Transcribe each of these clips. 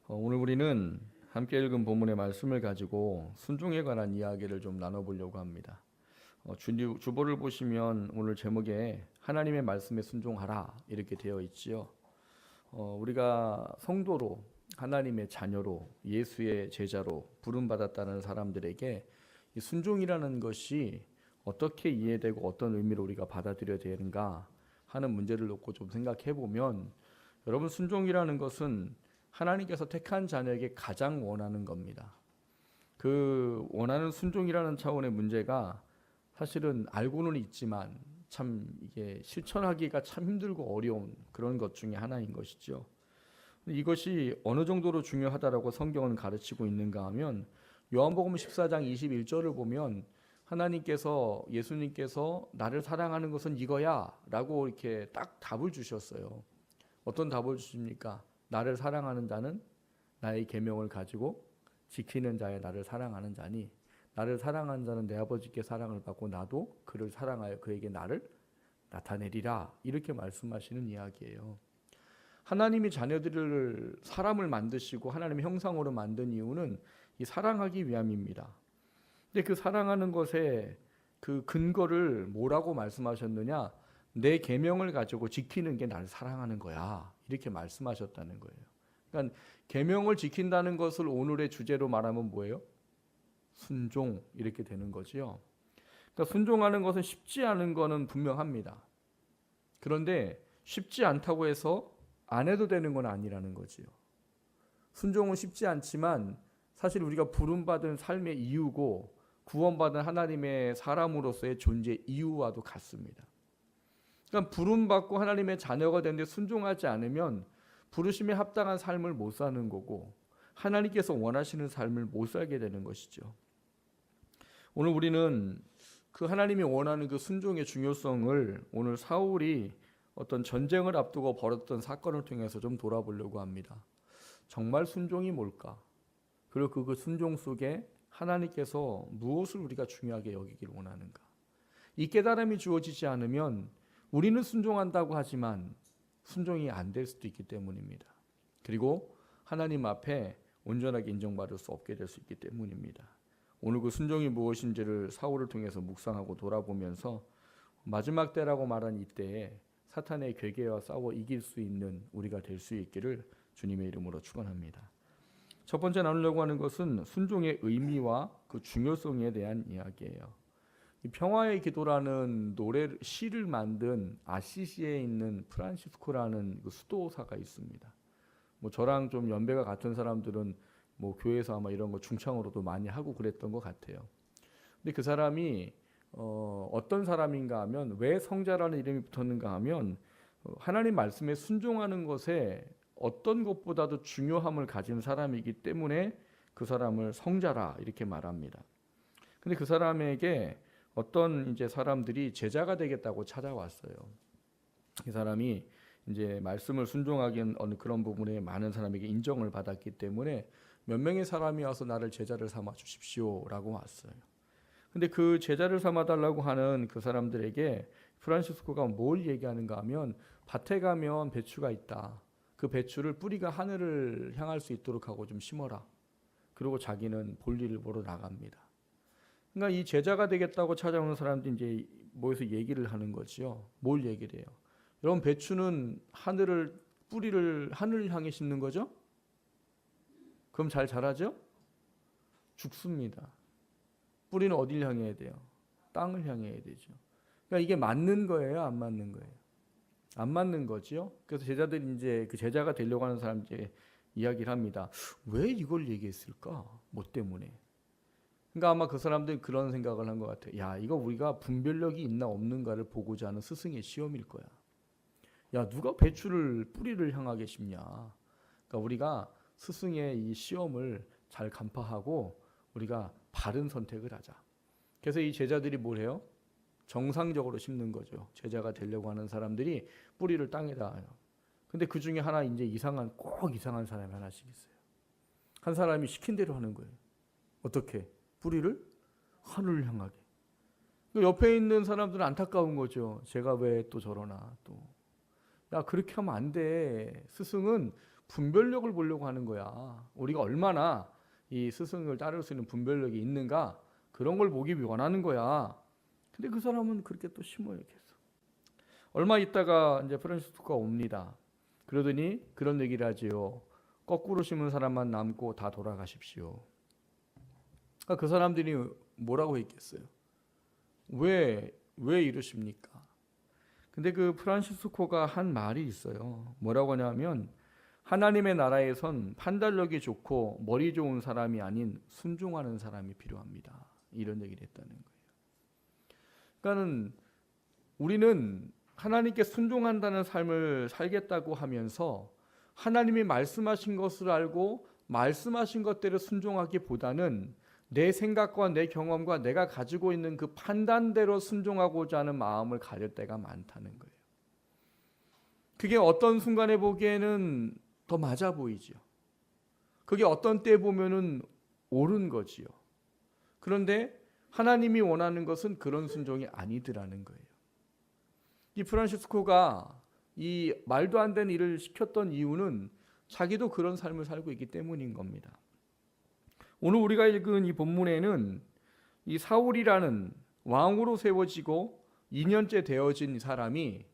오늘 우리는 함께 읽은 본문의 말씀을 가지고 순종에 관한 이야기를 좀 나눠보려고 합니다. 주보를 보시면 오늘 제목에 하나님의 말씀에 순종하라 이렇게 되어 있지요. 우리가 성도로 하나님의 자녀로 예수의 제자로 부름받았다는 사람들에게 이 순종이라는 것이 어떻게 이해되고 어떤 의미로 우리가 받아들여야 되는가 하는 문제를 놓고 좀 생각해 보면, 여러분, 순종이라는 것은 하나님께서 택한 자녀에게 가장 원하는 겁니다. 그 원하는 순종이라는 차원의 문제가 사실은 알고는 있지만 참 이게 실천하기가 참 힘들고 어려운 그런 것 중에 하나인 것이죠. 이것이 어느 정도로 중요하다라고 성경은 가르치고 있는가 하면, 요한복음 14장 21절을 보면 하나님께서, 예수님께서 나를 사랑하는 것은 이거야 라고 이렇게 딱 답을 주셨어요. 어떤 답을 주십니까? 나를 사랑하는 자는 나의 계명을 가지고 지키는 자의 나를 사랑하는 자니, 나를 사랑하는 자는 내 아버지께 사랑을 받고 나도 그를 사랑하여 그에게 나를 나타내리라, 이렇게 말씀하시는 이야기예요. 하나님이 자녀들을, 사람을 만드시고 하나님의 형상으로 만든 이유는 이 사랑하기 위함입니다. 근데 그 사랑하는 것에 그 근거를 뭐라고 말씀하셨느냐? 내 계명을 가지고 지키는 게 나를 사랑하는 거야, 이렇게 말씀하셨다는 거예요. 그러니까 계명을 지킨다는 것을 오늘의 주제로 말하면 뭐예요? 순종, 이렇게 되는 거지요. 그러니까 순종하는 것은 쉽지 않은 거는 분명합니다. 그런데 쉽지 않다고 해서 안 해도 되는 건 아니라는 거지요. 순종은 쉽지 않지만 사실 우리가 부름받은 삶의 이유고 구원받은 하나님의 사람으로서의 존재 이유와도 같습니다. 그러니까 부름받고 하나님의 자녀가 되는데 순종하지 않으면 부르심에 합당한 삶을 못 사는 거고 하나님께서 원하시는 삶을 못 살게 되는 것이죠. 오늘 우리는 그 하나님이 원하는 그 순종의 중요성을 오늘 사울이 어떤 전쟁을 앞두고 벌었던 사건을 통해서 좀 돌아보려고 합니다. 정말 순종이 뭘까? 그리고 그 순종 속에 하나님께서 무엇을 우리가 중요하게 여기길 원하는가? 이 깨달음이 주어지지 않으면 우리는 순종한다고 하지만 순종이 안 될 수도 있기 때문입니다. 그리고 하나님 앞에 온전하게 인정받을 수 없게 될 수 있기 때문입니다. 오늘 그 순종이 무엇인지를 사울을 통해서 묵상하고 돌아보면서 마지막 때라고 말한 이때에 사탄의 괴계와 싸워 이길 수 있는 우리가 될 수 있기를 주님의 이름으로 축원합니다. 첫 번째 나누려고 하는 것은 순종의 의미와 그 중요성에 대한 이야기예요. 평화의 기도라는 시를 만든 아시시에 있는 프란시스코라는 그 수도사가 있습니다. 저랑 좀 연배가 같은 사람들은 교회에서 아마 이런 거 중창으로도 많이 하고 그랬던 것 같아요. 근데 그 사람이 어떤 사람인가 하면, 왜 성자라는 이름이 붙었는가 하면 하나님 말씀에 순종하는 것에 어떤 것보다도 중요함을 가진 사람이기 때문에 그 사람을 성자라 이렇게 말합니다. 근데 그 사람에게 어떤 이제 사람들이 제자가 되겠다고 찾아왔어요. 이 사람이 이제 말씀을 순종하기엔 어느 그런 부분에 많은 사람에게 인정을 받았기 때문에 몇 명의 사람이 와서 나를 제자를 삼아 주십시오라고 왔어요. 근데 그 제자를 삼아 달라고 하는 그 사람들에게 프란시스코가 뭘 얘기하는가 하면, 밭에 가면 배추가 있다. 그 배추를 뿌리가 하늘을 향할 수 있도록 하고 좀 심어라. 그리고 자기는 볼일을 보러 나갑니다. 그러니까 이 제자가 되겠다고 찾아오는 사람들이 이제 모여서 얘기를 하는 거지요. 뭘 얘기를 해요? 여러분, 배추는 뿌리를 하늘을 향해 심는 거죠? 그럼 잘 자라죠? 죽습니다. 뿌리는 어딜 향해야 돼요? 땅을 향해야 되죠. 그러니까 이게 맞는 거예요, 안 맞는 거예요? 안 맞는 거죠. 그래서 제자들이 이제 그 제자가 되려고 하는 사람 이제 이야기를 합니다. 왜 이걸 얘기했을까? 뭐 때문에? 그러니까 아마 그 사람들은 그런 생각을 한 것 같아요. 야, 이거 우리가 분별력이 있나 없는가를 보고자 하는 스승의 시험일 거야. 야, 누가 배추를 뿌리를 향하게 심냐? 그러니까 우리가 스승의 이 시험을 잘 간파하고 우리가 바른 선택을 하자. 그래서 이 제자들이 뭘 해요? 정상적으로 심는 거죠. 제자가 되려고 하는 사람들이 뿌리를 땅에다 해요. 근데 그 중에 하나 이제 꼭 이상한 사람이 하나씩 있어요. 한 사람이 시킨 대로 하는 거예요. 어떻게? 뿌리를 하늘을 향하게. 옆에 있는 사람들은 안타까운 거죠. 제가 왜 또 저러나 또. 야, 그렇게 하면 안 돼. 스승은 분별력을 보려고 하는 거야. 우리가 얼마나 이 스승을 따를 수 있는 분별력이 있는가, 그런 걸 보기 원하는 거야. 근데 그 사람은 그렇게 또 심어요, 계속. 얼마 있다가 이제 프란시스코가 옵니다. 그러더니 그런 얘기를 하지요. 거꾸로 심은 사람만 남고 다 돌아가십시오. 그러니까 그 사람들이 뭐라고 했겠어요? 왜 이러십니까? 근데 그 프란시스코가 한 말이 있어요. 뭐라고 하냐면, 하나님의 나라에선 판단력이 좋고 머리 좋은 사람이 아닌 순종하는 사람이 필요합니다. 이런 얘기를 했다는 거예요. 그러니까는 우리는 하나님께 순종한다는 삶을 살겠다고 하면서 하나님이 말씀하신 것을 알고 말씀하신 것대로 순종하기보다는 내 생각과 내 경험과 내가 가지고 있는 그 판단대로 순종하고자 하는 마음을 가질 때가 많다는 거예요. 그게 어떤 순간에 보기에는 더 맞아 보이죠. 그게 어떤 때 보면은 옳은 거지요. 그런데 하나님이 원하는 것은 그런 순종이 아니더라는 거예요. 이 프란시스코가 이 말도 안 되는 일을 시켰던 이유는 자기도 그런 삶을 살고 있기 때문인 겁니다. 오늘 우리가 읽은 이 본문에는 이 사울이라는 왕으로 세워지고 2년째 되어진 사람이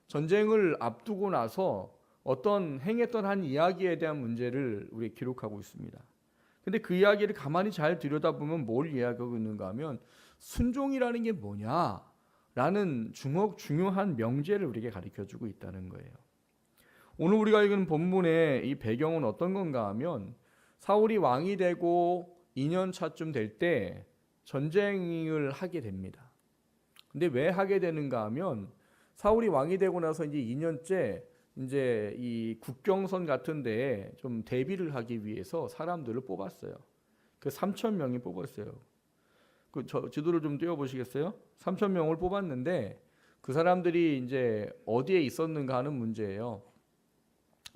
전쟁을 앞두고 나서 어떤 행했던 한 이야기에 대한 문제를 우리 기록하고 있습니다. 근데 그 이야기를 가만히 잘 들여다보면 뭘 이야기하고 있는가 하면 순종이라는 게 뭐냐라는 중요한 명제를 우리에게 가르쳐주고 있다는 거예요. 오늘 우리가 읽은 본문의 이 배경은 어떤 건가 하면 사울이 왕이 되고 2년 차쯤 될 때 전쟁을 하게 됩니다. 근데 왜 하게 되는가 하면 사울이 왕이 되고 나서 이제 2년째 이제 이 국경선 같은 데에 좀 대비를 하기 위해서 사람들을 뽑았어요. 그 3,000명이 뽑았어요. 그 지도를 좀 띄워 보시겠어요? 3,000명을 뽑았는데 그 사람들이 이제 어디에 있었는가 하는 문제예요.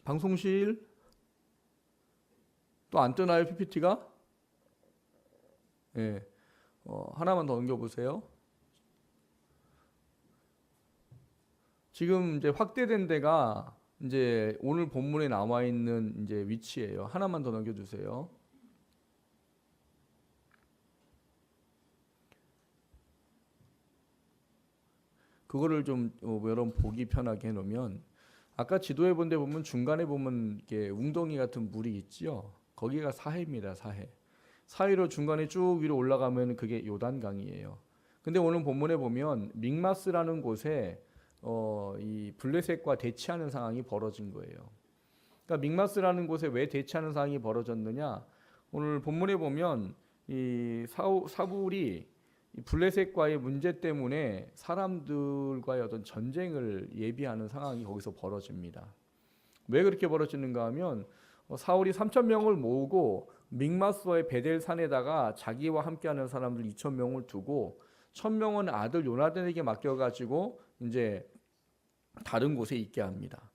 방송실 또 안 뜨나요, PPT가? 예. 하나만 더 넘겨 보세요. 지금 이제 확대된 데가 이제 오늘 본문에 나와 있는 이제 위치예요. 하나만 더 넘겨 주세요. 그거를 좀 여러분 보기 편하게 해 놓으면 아까 지도에 본 데 보면 중간에 보면 이렇게 웅덩이 같은 물이 있지요. 거기가 사해입니다. 사해로 중간에 쭉 위로 올라가면 그게 요단강이에요. 근데 오늘 본문에 보면 믹마스라는 곳에 이 블레셋과 대치하는 상황이 벌어진 거예요. 그러니까 믹마스라는 곳에 왜 대치하는 상황이 벌어졌느냐? 오늘 본문에 보면 이 사울이 이 블레셋과의 문제 때문에 사람들과의 어떤 전쟁을 예비하는 상황이 거기서 벌어집니다. 왜 그렇게 벌어지는가 하면 사울이 3,000명을 모으고 믹마스와의 베델산에다가 자기와 함께하는 사람들 2,000명을 두고 1,000명은 아들 요나단에게 맡겨가지고 이제 다른 곳에 있게 합니다.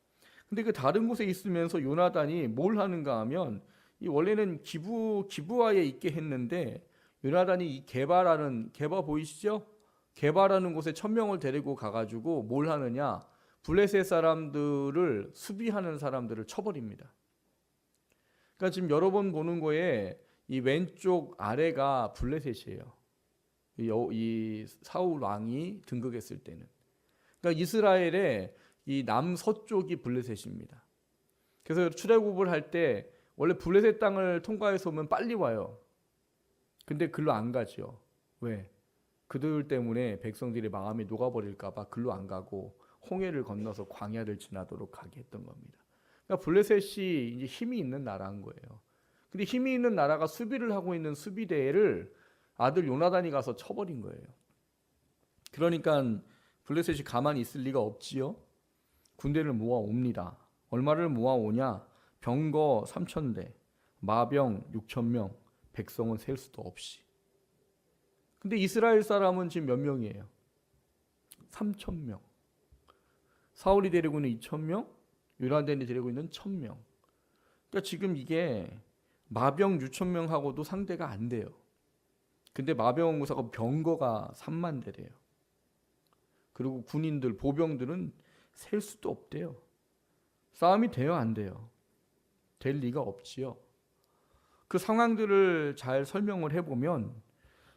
근데 그 다른 곳에 있으면서 요나단이 뭘 하는가 하면 이 원래는 기부하에 있게 했는데 요나단이 이 게바 보이시죠? 게바라는 곳에 1,000명을 데리고 가가지고 뭘 하느냐? 블레셋 사람들을 수비하는 사람들을 쳐버립니다. 그러니까 지금 여러 번 보는 거에 이 왼쪽 아래가 블레셋이에요. 이 사울 왕이 등극했을 때는. 그러니까 이스라엘의 이 남서쪽이 블레셋입니다. 그래서 출애굽을 할 때 원래 블레셋 땅을 통과해서 오면 빨리 와요. 근데 글로 안 가죠. 왜? 그들 때문에 백성들의 마음이 녹아버릴까 봐 글로 안 가고 홍해를 건너서 광야를 지나도록 가게 했던 겁니다. 그러니까 블레셋이 이제 힘이 있는 나라인 거예요. 근데 힘이 있는 나라가 수비를 하고 있는 수비대를 아들 요나단이 가서 쳐버린 거예요. 그러니까 블레셋이 가만히 있을 리가 없지요. 군대를 모아옵니다. 얼마를 모아오냐? 병거 3,000대, 마병 6,000명, 백성은 셀 수도 없이. 근데 이스라엘 사람은 지금 몇 명이에요? 3,000명. 사울이 데리고 있는 2,000명, 요나단이 데리고 있는 1,000명. 그러니까 지금 이게 마병 6,000명하고도 상대가 안 돼요. 근데 마병무사가 병거가 3만 대래요. 그리고 군인들, 보병들은 셀 수도 없대요. 싸움이 돼요, 안 돼요? 될 리가 없지요. 그 상황들을 잘 설명을 해보면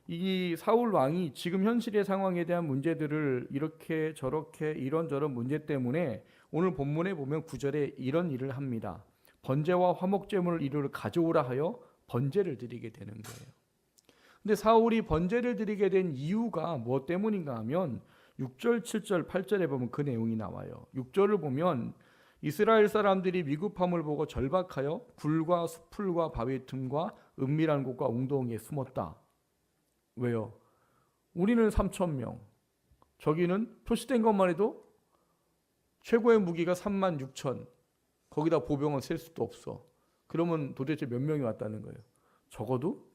이 사울 왕이 지금 현실의 상황에 대한 문제들을 이렇게 저렇게 이런저런 문제 때문에 오늘 본문에 보면 9절에 이런 일을 합니다. 번제와 화목제물을 이루러 가져오라 하여 번제를 드리게 되는 거예요. 근데 사울이 번제를 드리게 된 이유가 무엇 때문인가 하면 6절, 7절, 8절에 보면 그 내용이 나와요. 6절을 보면 이스라엘 사람들이 위급함을 보고 절박하여 굴과 수풀과 바위 틈과 은밀한 곳과 웅덩이에 숨었다. 왜요? 우리는 3,000명, 저기는 표시된 것만 해도 최고의 무기가 36,000, 거기다 보병은 셀 수도 없어. 그러면 도대체 몇 명이 왔다는 거예요? 적어도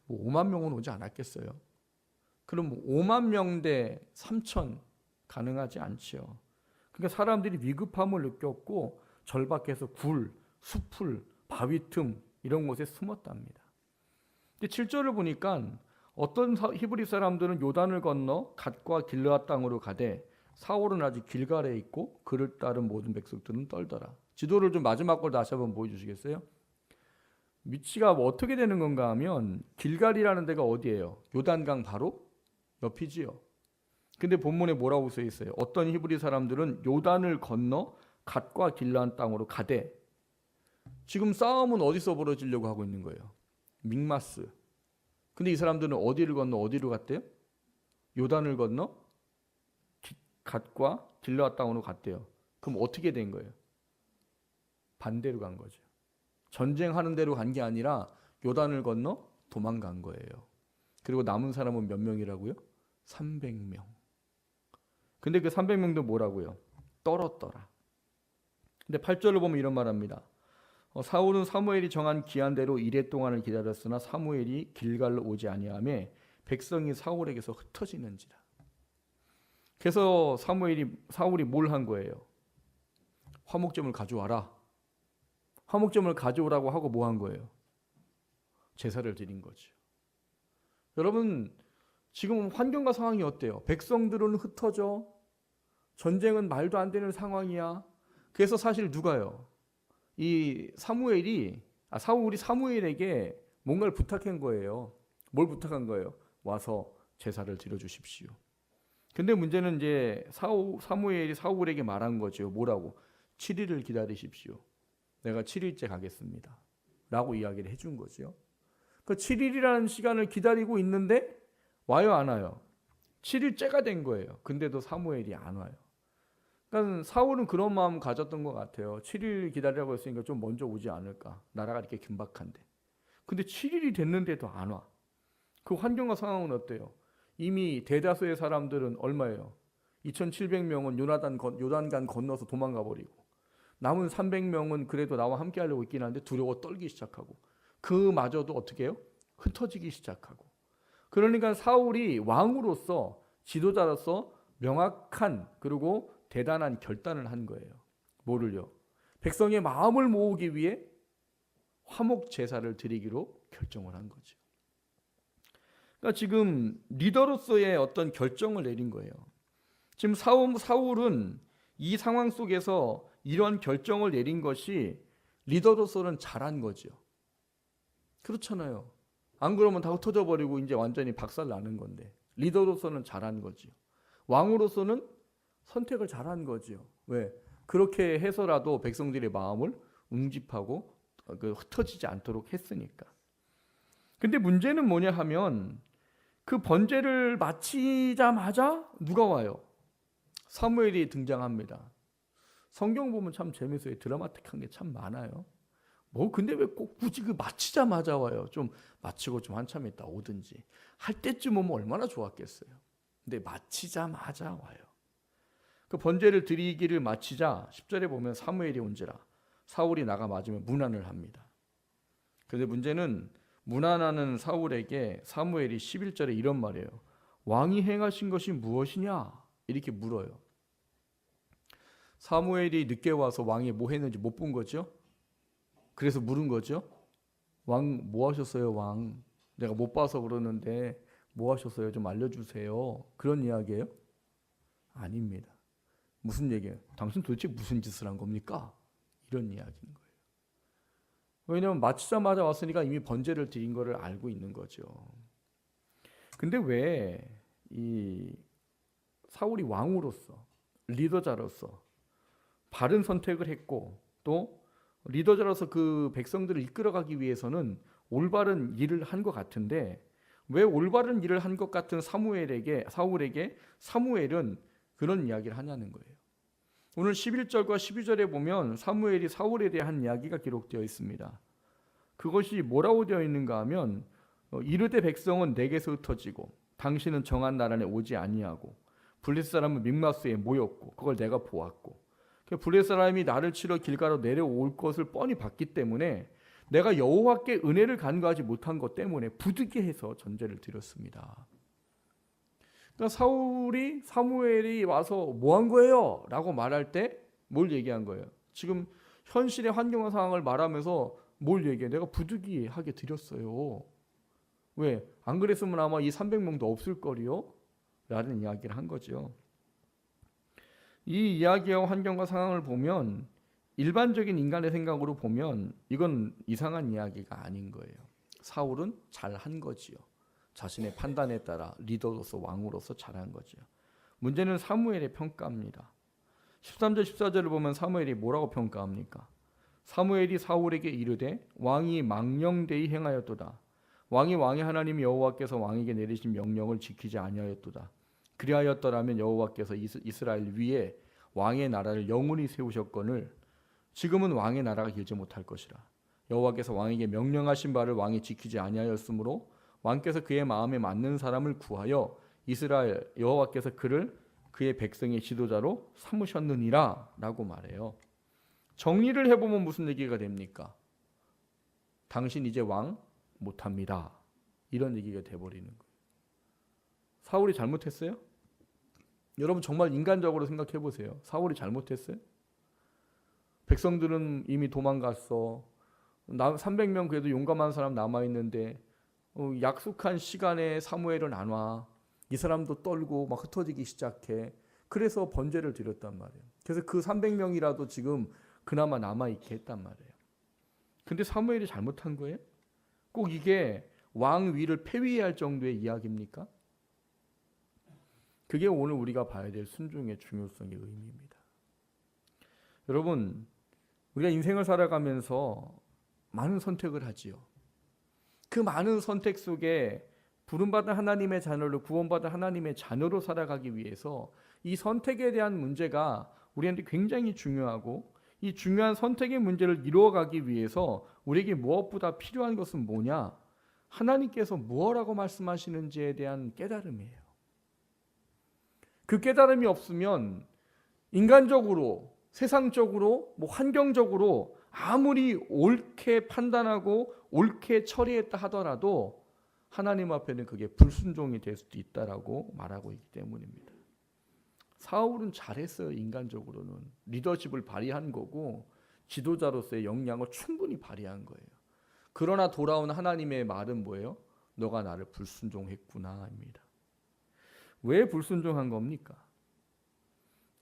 5만 명은 오지 않았겠어요? 그럼 5만 명 대 3,000 가능하지 않지요. 그러니까 사람들이 위급함을 느꼈고 절박해서 굴, 수풀, 바위 틈 이런 곳에 숨었답니다. 근데 7절을 보니까 어떤 히브리 사람들은 요단을 건너 갓과 길르앗 땅으로 가되 사울은 아직 길갈에 있고 그를 따른 모든 백성들은 떨더라. 지도를 좀 마지막 걸 다시 한번 보여주시겠어요? 위치가 어떻게 되는 건가 하면 길갈이라는 데가 어디예요? 요단강 바로 옆이지요. 근데 본문에 뭐라고 써 있어요? 어떤 히브리 사람들은 요단을 건너 갓과 길르앗 땅으로 가되, 지금 싸움은 어디서 벌어지려고 하고 있는 거예요? 믹마스. 근데 이 사람들은 어디를 건너 어디로 갔대요? 요단을 건너 갓과 길르앗 땅으로 갔대요. 그럼 어떻게 된 거예요? 반대로 간 거죠. 전쟁하는 대로 간 게 아니라 요단을 건너 도망간 거예요. 그리고 남은 사람은 몇 명이라고요? 300명. 근데 그 300명도 뭐라고요? 떨었더라. 근데 8절을 보면 이런 말합니다. 사울은 사무엘이 정한 기한대로 이레 동안을 기다렸으나 사무엘이 길갈로 오지 아니하며 백성이 사울에게서 흩어지는지라. 그래서 사울이 뭘 한 거예요? 화목제물 가져와라. 화목제물 가져오라고 하고 뭐 한 거예요? 제사를 드린 거죠. 여러분, 지금 환경과 상황이 어때요? 백성들은 흩어져. 전쟁은 말도 안 되는 상황이야. 그래서 사실 누가요? 이 사울이 사무엘에게 뭔가를 부탁한 거예요. 뭘 부탁한 거예요? 와서 제사를 드려 주십시오. 근데 문제는 이제 사무엘이 사울에게 말한 거죠. 뭐라고? 7일을 기다리십시오. 내가 7일째 가겠습니다. 라고 이야기를 해준 거죠. 그 7일이라는 시간을 기다리고 있는데 와요, 안 와요? 7일째가 된 거예요. 근데도 사무엘이 안 와요. 그러니까 사울은 그런 마음 가졌던 것 같아요. 7일 기다리라고 했으니까 좀 먼저 오지 않을까. 나라가 이렇게 긴박한데. 근데 7일이 됐는데도 안 와. 그 환경과 상황은 어때요? 이미 대다수의 사람들은 얼마예요? 2,700명은 요단강 건너서 도망가 버리고, 남은 300명은 그래도 나와 함께 하려고 있긴 한데 두려워 떨기 시작하고, 그마저도 어떻게 해요? 흩어지기 시작하고. 그러니까 사울이 왕으로서, 지도자로서 명확한 그리고 대단한 결단을 한 거예요. 뭐를요? 백성의 마음을 모으기 위해 화목 제사를 드리기로 결정을 한 거죠. 그러니까 지금 리더로서의 어떤 결정을 내린 거예요. 지금 사울은 이 상황 속에서 이런 결정을 내린 것이 리더로서는 잘한 거죠. 그렇잖아요. 안 그러면 다 흩어져 버리고 이제 완전히 박살 나는 건데, 리더로서는 잘한 거죠. 왕으로서는 선택을 잘한 거죠. 왜? 그렇게 해서라도 백성들의 마음을 웅집하고 흩어지지 않도록 했으니까. 근데 문제는 뭐냐 하면 그 번제를 마치자마자 누가 와요? 사무엘이 등장합니다. 성경 보면 참 재밌어요. 드라마틱한 게 참 많아요. 근데 왜 꼭 굳이 그 마치자마자 와요? 좀 마치고 좀 한참 있다 오든지 할 때쯤 오면 얼마나 좋았겠어요. 근데 마치자마자 와요. 그 번제를 드리기를 마치자 10절에 보면 사무엘이 온지라 사울이 나가 맞으면 문안을 합니다. 그런데 문제는 문안하는 사울에게 사무엘이 11절에 이런 말이에요. 왕이 행하신 것이 무엇이냐? 이렇게 물어요. 사무엘이 늦게 와서 왕이 뭐 했는지 못 본 거죠. 그래서 물은 거죠. 왕 뭐 하셨어요, 왕? 내가 못 봐서 그러는데 뭐 하셨어요? 좀 알려주세요. 그런 이야기예요? 아닙니다. 무슨 얘기예요? 당신 도대체 무슨 짓을 한 겁니까? 이런 이야기인 거예요. 왜냐하면 마치자마자 왔으니까 이미 번제를 드린 거를 알고 있는 거죠. 근데 왜 이 사울이 왕으로서 리더자로서 바른 선택을 했고 또 리더자로서 그 백성들을 이끌어가기 위해서는 올바른 일을 한 것 같은데 왜 올바른 일을 한 것 같은 사울에게 사무엘은 그런 이야기를 하냐는 거예요. 오늘 11절과 12절에 보면 사무엘이 사울에 대한 이야기가 기록되어 있습니다. 그것이 뭐라고 되어 있는가 하면 이르되 백성은 내게서 흩어지고 당신은 정한 나라에 오지 아니하고 블레셋 사람은 믹마스에 모였고 그걸 내가 보았고 블레셋 사람이 나를 치러 길가로 내려올 것을 뻔히 봤기 때문에 내가 여호와께 은혜를 간구하지 못한 것 때문에 부득이해서 전제를 드렸습니다. 그러니까 사무엘이 와서 뭐 한 거예요? 라고 말할 때 뭘 얘기한 거예요? 지금 현실의 환경과 상황을 말하면서 뭘 얘기해? 내가 부득이하게 드렸어요. 왜? 안 그랬으면 아마 이 300명도 없을 거리요? 라는 이야기를 한 거죠. 이 이야기와 환경과 상황을 보면 일반적인 인간의 생각으로 보면 이건 이상한 이야기가 아닌 거예요. 사울은 잘한 거지요. 자신의 판단에 따라 리더로서 왕으로서 잘한 거죠. 문제는 사무엘의 평가입니다. 13절 14절을 보면 사무엘이 뭐라고 평가합니까? 사무엘이 사울에게 이르되 왕이 망령되이 행하였도다. 왕이 왕의 하나님 여호와께서 왕에게 내리신 명령을 지키지 아니하였도다. 그리하였더라면 여호와께서 이스라엘 위에 왕의 나라를 영원히 세우셨거늘 지금은 왕의 나라가 길지 못할 것이라. 여호와께서 왕에게 명령하신 바를 왕이 지키지 아니하였으므로 왕께서 그의 마음에 맞는 사람을 구하여 이스라엘 여호와께서 그를 그의 백성의 지도자로 삼으셨느니라 라고 말해요. 정리를 해보면 무슨 얘기가 됩니까? 당신 이제 왕 못합니다. 이런 얘기가 돼버리는 거예요. 사울이 잘못했어요? 여러분 정말 인간적으로 생각해 보세요. 사울이 잘못했어요? 백성들은 이미 도망갔어. 300명 그래도 용감한 사람 남아있는데 약속한 시간에 사무엘은 안 와. 이 사람도 떨고 막 흩어지기 시작해. 그래서 번제를 드렸단 말이에요. 그래서 그 300명이라도 지금 그나마 남아있게 했단 말이에요. 근데 사무엘이 잘못한 거예요? 꼭 이게 왕 위를 폐위할 정도의 이야기입니까? 그게 오늘 우리가 봐야 될 순종의 중요성의 의미입니다. 여러분, 우리가 인생을 살아가면서 많은 선택을 하지요. 그 많은 선택 속에 부름받은 하나님의 자녀로 구원받은 하나님의 자녀로 살아가기 위해서 이 선택에 대한 문제가 우리한테 굉장히 중요하고 이 중요한 선택의 문제를 이루어가기 위해서 우리에게 무엇보다 필요한 것은 뭐냐? 하나님께서 무엇라고 말씀하시는지에 대한 깨달음이에요. 그 깨달음이 없으면 인간적으로, 세상적으로, 환경적으로 아무리 옳게 판단하고 옳게 처리했다 하더라도 하나님 앞에는 그게 불순종이 될 수도 있다라고 말하고 있기 때문입니다. 사울은 잘했어요. 인간적으로는 리더십을 발휘한 거고 지도자로서의 역량을 충분히 발휘한 거예요. 그러나 돌아온 하나님의 말은 뭐예요? 너가 나를 불순종했구나 입니다. 왜 불순종한 겁니까?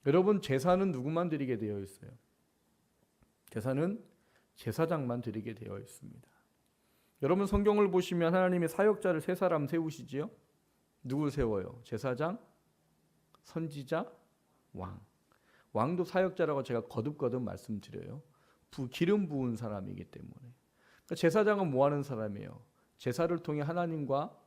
여러분 제사는 누구만 드리게 되어 있어요? 제사는 제사장만 드리게 되어 있습니다. 여러분 성경을 보시면 하나님의 사역자를 세 사람 세우시지요? 누구 세워요? 제사장, 선지자, 왕. 왕도 사역자라고 제가 거듭거듭 말씀드려요. 기름 부은 사람이기 때문에. 그러니까 제사장은 뭐 하는 사람이에요? 제사를 통해 하나님과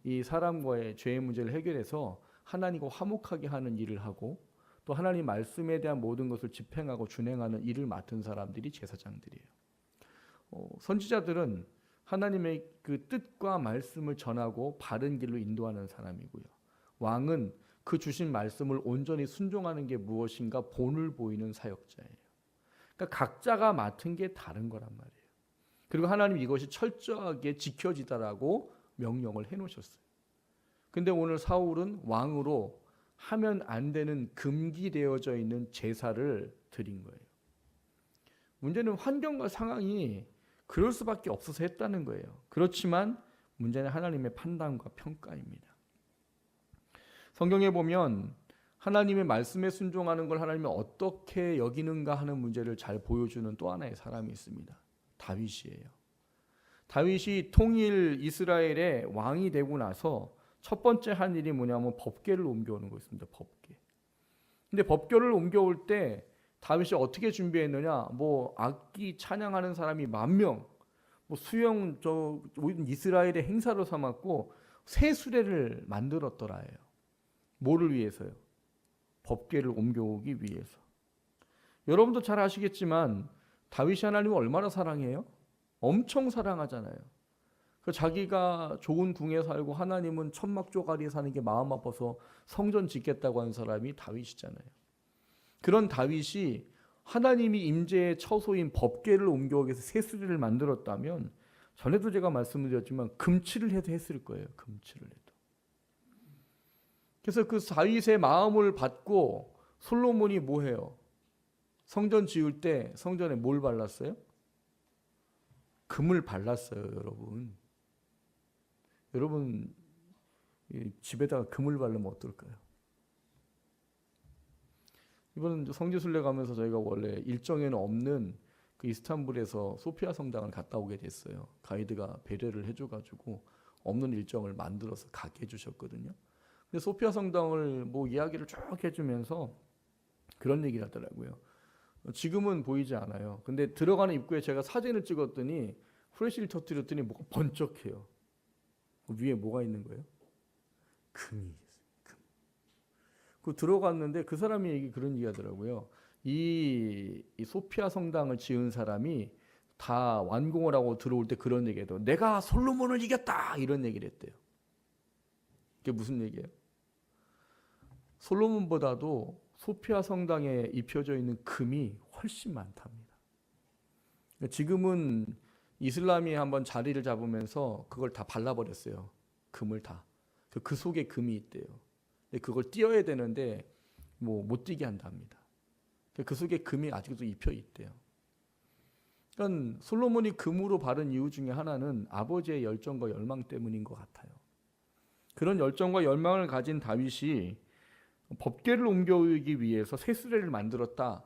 이 사람과의 죄의 문제를 해결해서 하나님과 화목하게 하는 일을 하고 또 하나님 말씀에 대한 모든 것을 집행하고 준행하는 일을 맡은 사람들이 제사장들이에요. 선지자들은 하나님의 그 뜻과 말씀을 전하고 바른 길로 인도하는 사람이고요. 왕은 그 주신 말씀을 온전히 순종하는 게 무엇인가 본을 보이는 사역자예요. 그러니까 각자가 맡은 게 다른 거란 말이에요. 그리고 하나님 이것이 철저하게 지켜지다라고 명령을 해놓으셨어요. 근데 오늘 사울은 왕으로 하면 안 되는 금기되어져 있는 제사를 드린 거예요. 문제는 환경과 상황이 그럴 수밖에 없어서 했다는 거예요. 그렇지만 문제는 하나님의 판단과 평가입니다. 성경에 보면 하나님의 말씀에 순종하는 걸 하나님이 어떻게 여기는가 하는 문제를 잘 보여주는 또 하나의 사람이 있습니다. 다윗이에요. 다윗이 통일 이스라엘의 왕이 되고 나서 첫 번째 한 일이 뭐냐면 법궤를 옮겨오는 거였습니다. 법궤. 근데 법궤를 옮겨올 때 다윗이 어떻게 준비했느냐? 뭐 악기 찬양하는 사람이 10,000명, 뭐 수영 이스라엘의 행사로 삼았고 새 수레를 만들었더라예요. 뭐를 위해서요? 법궤를 옮겨오기 위해서. 여러분도 잘 아시겠지만 다윗이 하나님을 얼마나 사랑해요? 엄청 사랑하잖아요. 그 자기가 좋은 궁에 살고 하나님은 천막 조가리에 사는 게 마음 아파서 성전 짓겠다고 한 사람이 다윗이잖아요. 그런 다윗이 하나님이 임재의 처소인 법궤를 옮겨오기 위해서 새 수레를 만들었다면 전에도 제가 말씀을 드렸지만 금칠을 해도 했을 거예요. 금칠을 해도. 그래서 그 다윗의 마음을 받고 솔로몬이 뭐 해요? 성전 지을 때 성전에 뭘 발랐어요? 금을 발랐어요, 여러분. 여러분 집에다가 금을 바르면 어떨까요? 이번은 성지순례 가면서 저희가 원래 일정에는 없는 그 이스탄불에서 소피아 성당을 갔다 오게 됐어요. 가이드가 배려를 해줘가지고 없는 일정을 만들어서 가게 해주셨거든요. 근데 소피아 성당을 뭐 이야기를 쭉 해주면서 그런 얘기를 하더라고요. 지금은 보이지 않아요. 근데 들어가는 입구에 제가 사진을 찍었더니 후레쉬를 터뜨렸더니 뭐가 번쩍해요. 위에 뭐가 있는 거예요? 금이 있어요. 금. 그 들어갔는데 그 사람이 그런 얘기 하더라고요. 이 소피아 성당을 지은 사람이 다 완공을 하고 들어올 때 그런 얘기해도 내가 솔로몬을 이겼다 이런 얘기를 했대요. 그게 무슨 얘기예요? 솔로몬보다도 소피아 성당에 입혀져 있는 금이 훨씬 많답니다. 지금은 이슬람이 한번 자리를 잡으면서 그걸 다 발라버렸어요. 금을 다. 그 속에 금이 있대요. 근데 그걸 띄어야 되는데 뭐 못 띄게 한답니다. 그 속에 금이 아직도 입혀 있대요. 그러니까 솔로몬이 금으로 바른 이유 중에 하나는 아버지의 열정과 열망 때문인 것 같아요. 그런 열정과 열망을 가진 다윗이 법궤를 옮겨오기 위해서 새 수레를 만들었다.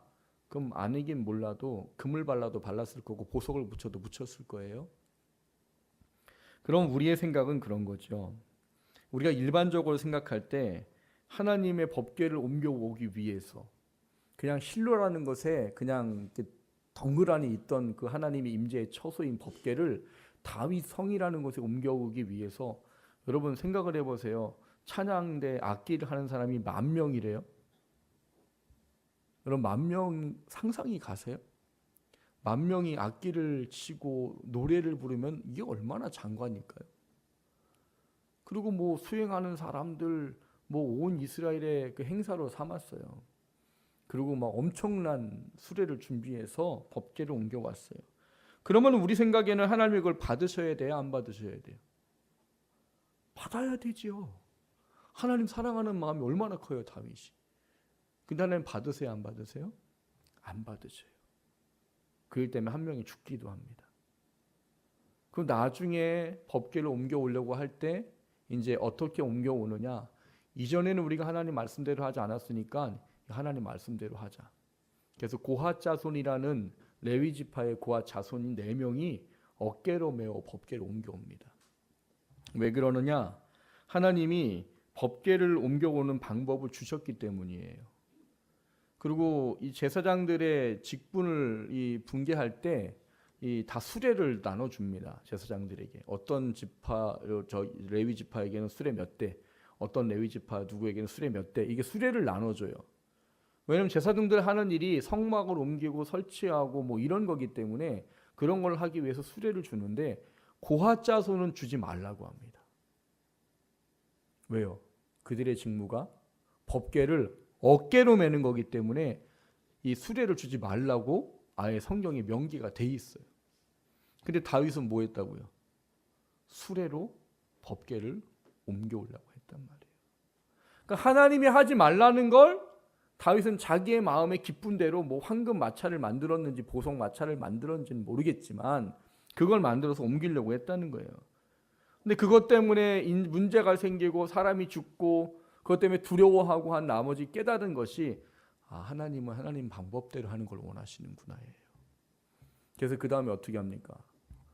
그럼 아니긴 몰라도 금을 발라도 발랐을 거고 보석을 붙여도 붙였을 거예요. 그럼 우리의 생각은 그런 거죠. 우리가 일반적으로 생각할 때 하나님의 법궤를 옮겨오기 위해서 그냥 실로라는 것에 그냥 덩그러니 있던 그 하나님의 임재의 처소인 법궤를 다윗 성이라는 곳에 옮겨오기 위해서 여러분 생각을 해보세요. 찬양대 악기를 하는 사람이 10,000명이래요. 여러분 10,000명 상상이 가세요? 10,000명이 악기를 치고 노래를 부르면 이게 얼마나 장관일까요? 그리고 뭐 수행하는 사람들 뭐 온 이스라엘의 그 행사로 삼았어요. 그리고 막 엄청난 수레를 준비해서 법궤를 옮겨왔어요. 그러면 우리 생각에는 하나님이 그걸 받으셔야 돼요? 안 받으셔야 돼요? 받아야 되지요. 하나님 사랑하는 마음이 얼마나 커요, 다윗이. 근데 하나님 받으세요, 안 받으세요? 안 받으셔요. 그일 때문에 한 명이 죽기도 합니다. 그럼 나중에 법궤를 옮겨오려고 할 때 이제 어떻게 옮겨오느냐? 이전에는 우리가 하나님 말씀대로 하지 않았으니까 하나님 말씀대로 하자. 그래서 고핫 자손이라는 레위 지파의 고핫 자손인 4명이 어깨로 메어 법궤를 옮겨옵니다. 왜 그러느냐? 하나님이 법궤를 옮겨오는 방법을 주셨기 때문이에요. 그리고 이 제사장들의 직분을 분계할 때 다 수레를 나눠줍니다. 제사장들에게 어떤 지파, 레위 지파에게는 수레 몇 대, 어떤 레위 지파 누구에게는 수레 몇 대, 이게 수레를 나눠줘요. 왜냐하면 제사장들 하는 일이 성막을 옮기고 설치하고 뭐 이런 거기 때문에 그런 걸 하기 위해서 수레를 주는데 고핫 자손은 주지 말라고 합니다. 왜요? 그들의 직무가 법궤를 어깨로 메는 거기 때문에 이 수레를 주지 말라고 아예 성경에 명기가 돼 있어요. 근데 다윗은 뭐 했다고요? 수레로 법궤를 옮겨오려고 했단 말이에요. 그러니까 하나님이 하지 말라는 걸 다윗은 자기의 마음의 기쁜 대로 뭐 황금 마차를 만들었는지 보석 마차를 만들었는지는 모르겠지만 그걸 만들어서 옮기려고 했다는 거예요. 근데 그것 때문에 문제가 생기고 사람이 죽고 그것 때문에 두려워하고 한 나머지 깨달은 것이 하나님은 하나님 방법대로 하는 걸 원하시는구나예요. 그래서 그 다음에 어떻게 합니까?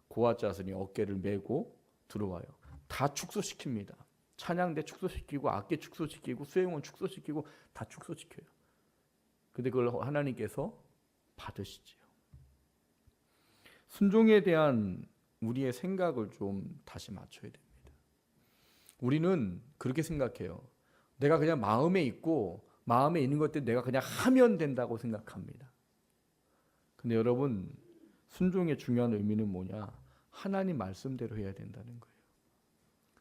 고아자손이 어깨를 메고 들어와요. 다 축소시킵니다. 찬양대 축소시키고 악기 축소시키고 수행원 축소시키고 다 축소시켜요. 근데 그걸 하나님께서 받으시지요. 순종에 대한 우리의 생각을 좀 다시 맞춰야 됩니다. 우리는 그렇게 생각해요. 내가 그냥 마음에 있고 마음에 있는 것들 내가 그냥 하면 된다고 생각합니다. 근데 여러분, 순종의 중요한 의미는 뭐냐? 하나님 말씀대로 해야 된다는 거예요.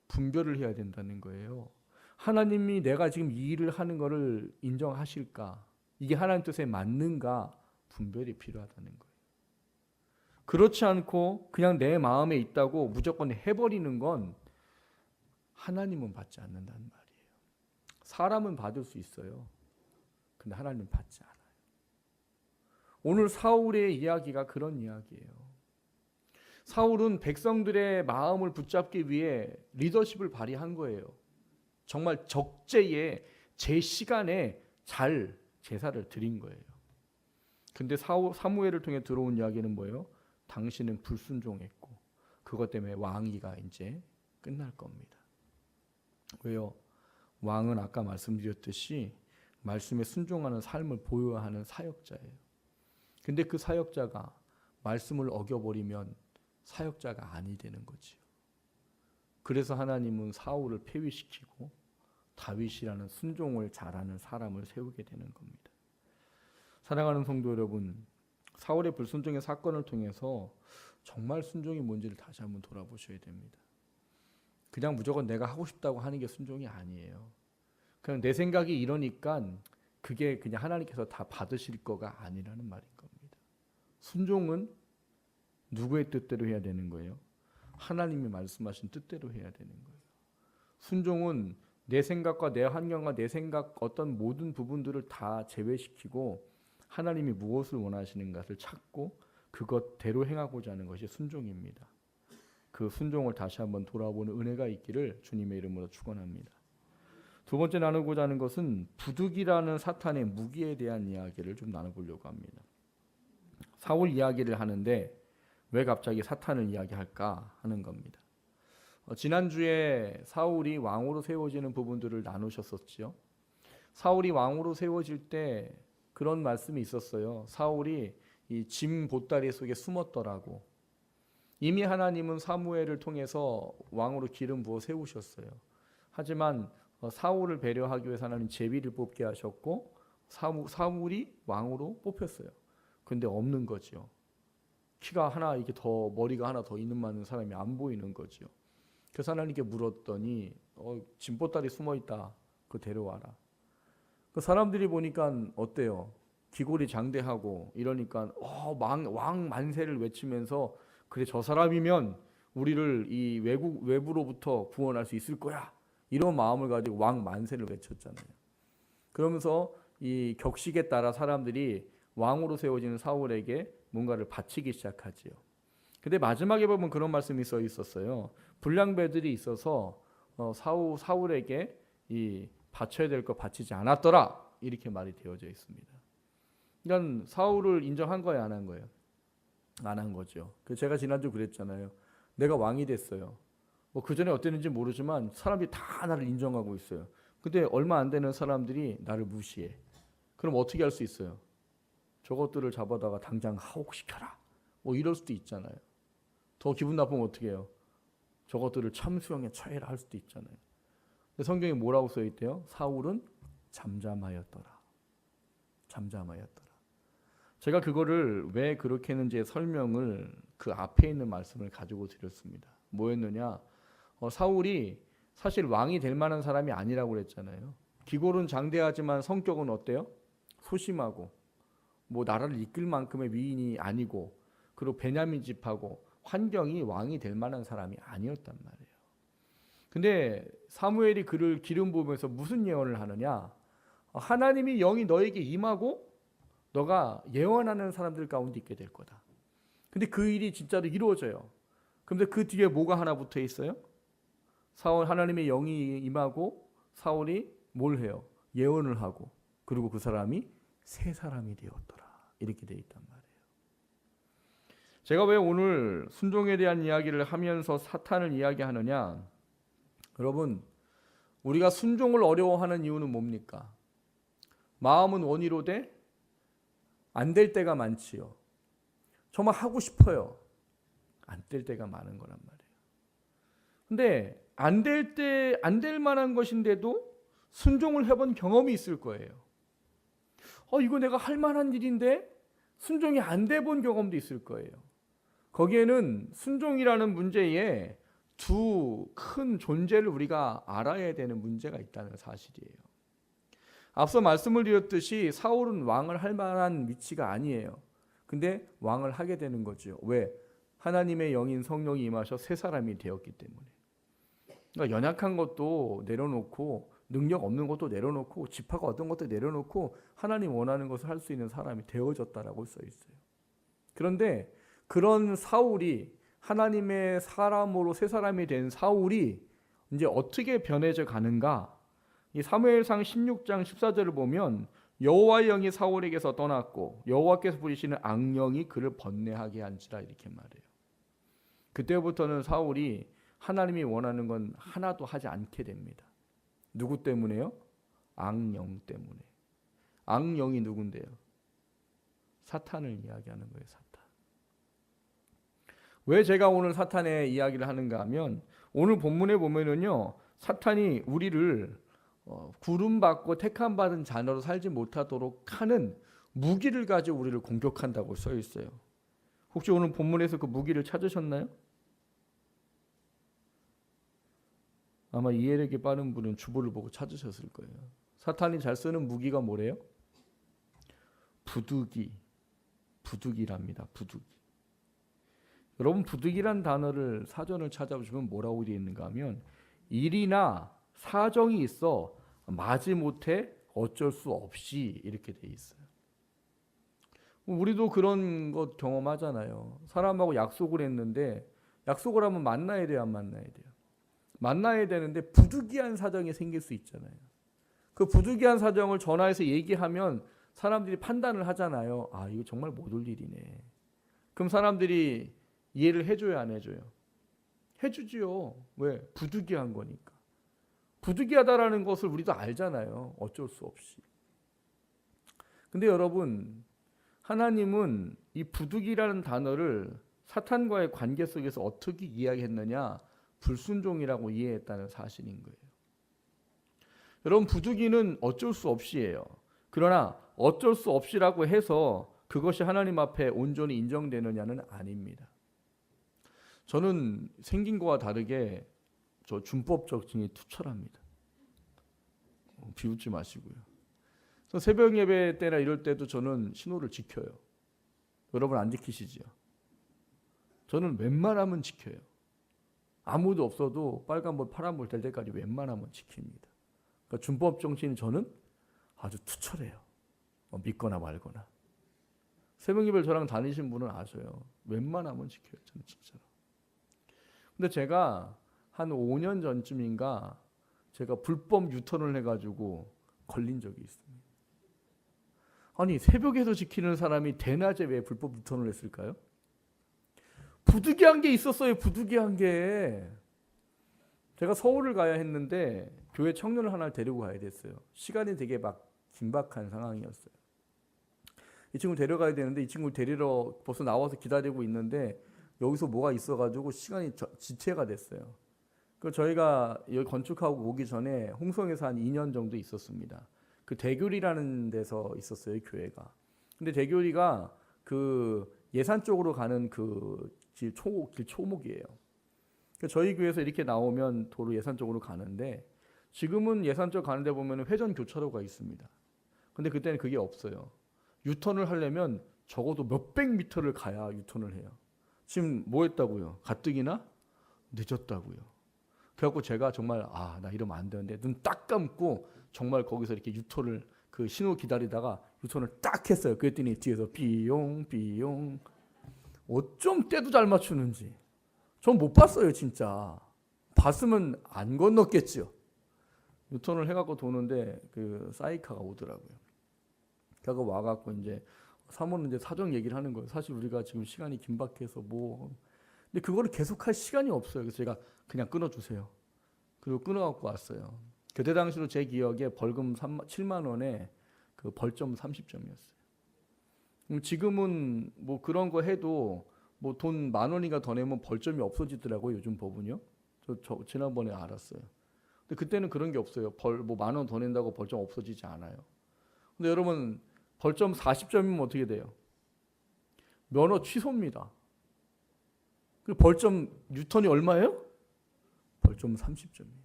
분별을 해야 된다는 거예요. 하나님이 내가 지금 이 일을 하는 것을 인정하실까? 이게 하나님 뜻에 맞는가? 분별이 필요하다는 거예요. 그렇지 않고 그냥 내 마음에 있다고 무조건 해버리는 건 하나님은 받지 않는다는 말이에요. 사람은 받을 수 있어요. 근데 하나님은 받지 않아요. 오늘 사울의 이야기가 그런 이야기예요. 사울은 백성들의 마음을 붙잡기 위해 리더십을 발휘한 거예요. 정말 적재에 제 시간에 잘 제사를 드린 거예요. 근데 사무엘을 통해 들어온 이야기는 뭐예요? 당신은 불순종했고 그것 때문에 왕위가 이제 끝날 겁니다. 왜요? 왕은 아까 말씀드렸듯이 말씀에 순종하는 삶을 보여야 하는 사역자예요. 근데 그 사역자가 말씀을 어겨버리면 사역자가 아니 되는 거지요. 그래서 하나님은 사울을 폐위시키고 다윗이라는 순종을 잘하는 사람을 세우게 되는 겁니다. 사랑하는 성도 여러분, 사울의 불순종의 사건을 통해서 정말 순종이 뭔지를 다시 한번 돌아보셔야 됩니다. 그냥 무조건 내가 하고 싶다고 하는 게 순종이 아니에요. 그냥 내 생각이 이러니까 그게 그냥 하나님께서 다 받으실 거가 아니라는 말인 겁니다. 순종은 누구의 뜻대로 해야 되는 거예요? 하나님이 말씀하신 뜻대로 해야 되는 거예요. 순종은 내 생각과 내 환경과 내 생각 어떤 모든 부분들을 다 제외시키고 하나님이 무엇을 원하시는 것을 찾고 그것대로 행하고자 하는 것이 순종입니다. 그 순종을 다시 한번 돌아보는 은혜가 있기를 주님의 이름으로 축원합니다. 두 번째 나누고자 하는 것은 부득이라는 사탄의 무기에 대한 이야기를 좀 나눠보려고 합니다. 사울 이야기를 하는데 왜 갑자기 사탄을 이야기할까 하는 겁니다. 지난주에 사울이 왕으로 세워지는 부분들을 나누셨었죠. 사울이 왕으로 세워질 때 그런 말씀이 있었어요. 사울이 이 짐 보따리 속에 숨었더라고. 이미 하나님은 사무엘을 통해서 왕으로 기름 부어 세우셨어요. 하지만 사울을 배려하기 위해서 하나님 제비를 뽑게 하셨고 사울이 왕으로 뽑혔어요. 근데 없는 거죠. 키가 하나 이게 더 머리가 하나 더 있는 많은 사람이 안 보이는 거죠. 그래서 하나님께 물었더니 짐보따리 숨어 있다. 그거 데려와라. 그 사람들이 보니까 어때요? 기골이 장대하고 이러니까 왕 만세를 외치면서 그래 저 사람이면 우리를 이 외부로부터 구원할 수 있을 거야. 이런 마음을 가지고 왕 만세를 외쳤잖아요. 그러면서 이 격식에 따라 사람들이 왕으로 세워지는 사울에게 뭔가를 바치기 시작하지요. 근데 마지막에 보면 그런 말씀이 써 있었어요. 불량배들이 있어서 사울에게 이 바쳐야 될 거 바치지 않았더라. 이렇게 말이 되어져 있습니다. 그러니까 사울을 인정한 거예요, 안 한 거예요? 안 한 거죠. 제가 지난주 그랬잖아요. 내가 왕이 됐어요. 그 전에 어땠는지 모르지만 사람들이 다 나를 인정하고 있어요. 근데 얼마 안 되는 사람들이 나를 무시해. 그럼 어떻게 할 수 있어요? 저것들을 잡아다가 당장 하옥시켜라. 이럴 수도 있잖아요. 더 기분 나쁘면 어떻게 해요? 저것들을 참수형에 처해라 할 수도 있잖아요. 근데 성경에 뭐라고 써 있대요? 사울은 잠잠하였더라. 잠잠하였더라. 제가 그거를 왜 그렇게 했는지의 설명을 그 앞에 있는 말씀을 가지고 드렸습니다. 뭐였느냐? 사울이 사실 왕이 될 만한 사람이 아니라고 그랬잖아요. 기골은 장대하지만 성격은 어때요? 소심하고 나라를 이끌 만큼의 위인이 아니고 그리고 베냐민 집하고 환경이 왕이 될 만한 사람이 아니었단 말이에요. 근데 사무엘이 그를 기름 부으면서 무슨 예언을 하느냐? 하나님이 영이 너에게 임하고 너가 예언하는 사람들 가운데 있게 될 거다. 근데 그 일이 진짜로 이루어져요. 그런데 그 뒤에 뭐가 하나 붙어 있어요? 사울 하나님의 영이 임하고 사울이 뭘 해요? 예언을 하고 그리고 그 사람이 새 사람이 되었더라. 이렇게 돼 있단 말이에요. 제가 왜 오늘 순종에 대한 이야기를 하면서 사탄을 이야기하느냐? 여러분, 우리가 순종을 어려워하는 이유는 뭡니까? 마음은 원이로되 안 될 때가 많지요. 정말 하고 싶어요. 안 될 때가 많은 거란 말이에요. 근데 안 될 만한 것인데도 순종을 해본 경험이 있을 거예요. 이거 내가 할 만한 일인데 순종이 안 돼 본 경험도 있을 거예요. 거기에는 순종이라는 문제에 두 큰 존재를 우리가 알아야 되는 문제가 있다는 사실이에요. 앞서 말씀을 드렸듯이 사울은 왕을 할 만한 위치가 아니에요. 근데 왕을 하게 되는 거죠. 왜? 하나님의 영인 성령이 임하셔 새 사람이 되었기 때문에. 그러니까 연약한 것도 내려놓고 능력 없는 것도 내려놓고 지파가 어떤 것도 내려놓고 하나님 원하는 것을 할 수 있는 사람이 되어졌다라고 써 있어요. 그런데 그런 사울이 하나님의 사람으로 새 사람이 된 사울이 이제 어떻게 변해져 가는가? 이 사무엘상 16장 14절을 보면 여호와의 영이 사울에게서 떠났고 여호와께서 부리시는 악령이 그를 번뇌하게 한지라 이렇게 말해요. 그때부터는 사울이 하나님이 원하는 건 하나도 하지 않게 됩니다. 누구 때문에요? 악령 때문에. 악령이 누군데요? 사탄을 이야기하는 거예요. 사탄. 왜 제가 오늘 사탄의 이야기를 하는가 하면 오늘 본문에 보면은요, 사탄이 우리를 구름받고 택함받은 자녀로 살지 못하도록 하는 무기를 가지고 우리를 공격한다고 써 있어요. 혹시 오늘 본문에서 그 무기를 찾으셨나요? 아마 이해력이 빠른 분은 주보를 보고 찾으셨을 거예요. 사탄이 잘 쓰는 무기가 뭐래요? 부득이랍니다. 부득이. 여러분, 부득이란 단어를 사전을 찾아보시면 뭐라고 되어 있는가 하면 일이나 사정이 있어 마지못해 어쩔 수 없이 이렇게 되어 있어요. 우리도 그런 것 경험하잖아요. 사람하고 약속을 했는데 약속을 하면 만나야 돼요, 안 만나야 돼요? 만나야 되는데 부득이한 사정이 생길 수 있잖아요. 그 부득이한 사정을 전화해서 얘기하면 사람들이 판단을 하잖아요. 아, 이거 정말 못 올 일이네. 그럼 사람들이 이해를 해줘요, 안 해줘요? 해주지요. 왜? 부득이한 거니까. 부득이하다라는 것을 우리도 알잖아요. 어쩔 수 없이. 근데 여러분, 하나님은 이 부득이라는 단어를 사탄과의 관계 속에서 어떻게 이야기했느냐? 불순종이라고 이해했다는 사실인 거예요. 여러분, 부득이는 어쩔 수 없이예요. 그러나 어쩔 수 없이라고 해서 그것이 하나님 앞에 온전히 인정되느냐는 아닙니다. 저는 생긴 거와 다르게 저 준법적 증이 투철합니다. 비웃지 마시고요. 새벽 예배 때나 이럴 때도 저는 신호를 지켜요. 여러분 안 지키시지요? 저는 웬만하면 지켜요. 아무도 없어도 빨간불 파란불 될 때까지 웬만하면 지킵니다. 그러니까 준법 정신은 저는 아주 투철해요. 믿거나 말거나. 새벽 예배를 저랑 다니신 분은 아셔요. 웬만하면 지켜요. 저는 진짜로. 근데 제가 한 5년 전쯤인가 제가 불법 유턴을 해가지고 걸린 적이 있습니다. 아니, 새벽에도 지키는 사람이 대낮에 왜 불법 유턴을 했을까요? 부득이한 게 있었어요. 부득이한 게. 제가 서울을 가야 했는데 교회 청년을 하나를 데리고 가야 됐어요. 시간이 되게 막 긴박한 상황이었어요. 이 친구 데려가야 되는데 이 친구를 데리러 벌써 나와서 기다리고 있는데 여기서 뭐가 있어가지고 시간이 지체가 됐어요. 그래서 저희가 여기 건축하고 오기 전에 홍성에서 한 2년 정도 있었습니다. 그 대교리라는 데서 있었어요, 교회가. 근데 대교리가 그 예산 쪽으로 가는 그 길 초목이에요. 그러니까 저희 교회에서 이렇게 나오면 도로 예산 쪽으로 가는데 지금은 예산 쪽 가는 데 보면 회전 교차로가 있습니다. 근데 그때는 그게 없어요. 유턴을 하려면 적어도 몇백 미터를 가야 유턴을 해요. 지금 뭐 했다고요? 가뜩이나 늦었다고요. 그래갖고 제가 정말 나 이러면 안 되는데 눈 딱 감고 정말 거기서 이렇게 유턴을 그 신호 기다리다가 유턴을 딱 했어요. 그랬더니 뒤에서 비용 어쩜 때도 잘 맞추는지. 전 못 봤어요, 진짜. 봤으면 안 건넜겠지요. 유턴을 해갖고 도는데 그 사이카가 오더라고요. 그래서 와갖고 이제 사모는 이제 사정 얘기를 하는 거예요. 사실 우리가 지금 시간이 긴박해서 근데 그거를 계속할 시간이 없어요. 그래서 제가 그냥 끊어주세요. 그리고 끊어갖고 왔어요. 그때 당시로 제 기억에 벌금 7만 원에 그 벌점 30점이었어요. 지금은 뭐 그런 거 해도 뭐 돈 10,000원인가 더 내면 벌점이 없어지더라고요. 요즘 법은요. 저 지난번에 알았어요. 근데 그때는 그런 게 없어요. 뭐 10,000원 더 낸다고 벌점 없어지지 않아요. 근데 여러분 벌점 40점이면 어떻게 돼요? 면허 취소입니다. 그리고 벌점 뉴턴이 얼마예요? 벌점 30점이에요.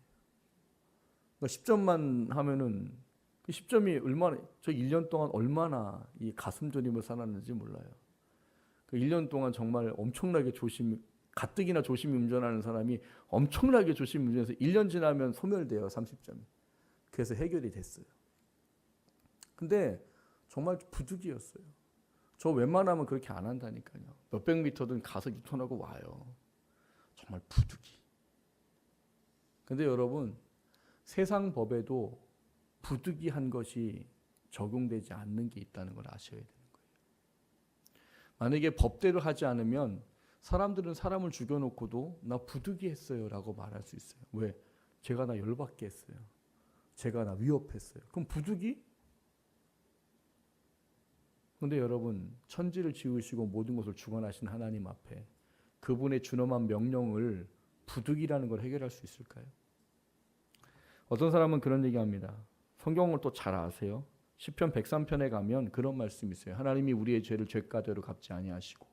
그러니까 10점만 하면은 그 10점이 얼마나 저 1년 동안 얼마나 이 가슴 졸임을 살았는지 몰라요. 그 1년 동안 정말 엄청나게 가뜩이나 조심히 운전하는 사람이 엄청나게 조심히 운전해서 1년 지나면 소멸돼요. 30점이. 그래서 해결이 됐어요. 근데 정말 부득이였어요. 저 웬만하면 그렇게 안 한다니까요. 몇백 미터든 가서 유턴하고 와요. 정말 부득이. 근데 여러분 세상 법에도 부득이한 것이 적용되지 않는 게 있다는 걸 아셔야 되는 거예요. 만약에 법대로 하지 않으면 사람들은 사람을 죽여놓고도 나 부득이했어요 라고 말할 수 있어요. 왜? 제가 나 열받게 했어요. 제가 나 위협했어요. 그럼 부득이? 근데 여러분 천지를 지으시고 모든 것을 주관하신 하나님 앞에 그분의 준엄한 명령을 부득이라는 걸 해결할 수 있을까요? 어떤 사람은 그런 얘기합니다. 성경을 또 잘 아세요? 시편 103편에 가면 그런 말씀이 있어요. 하나님이 우리의 죄를 죄가대로 갚지 아니하시고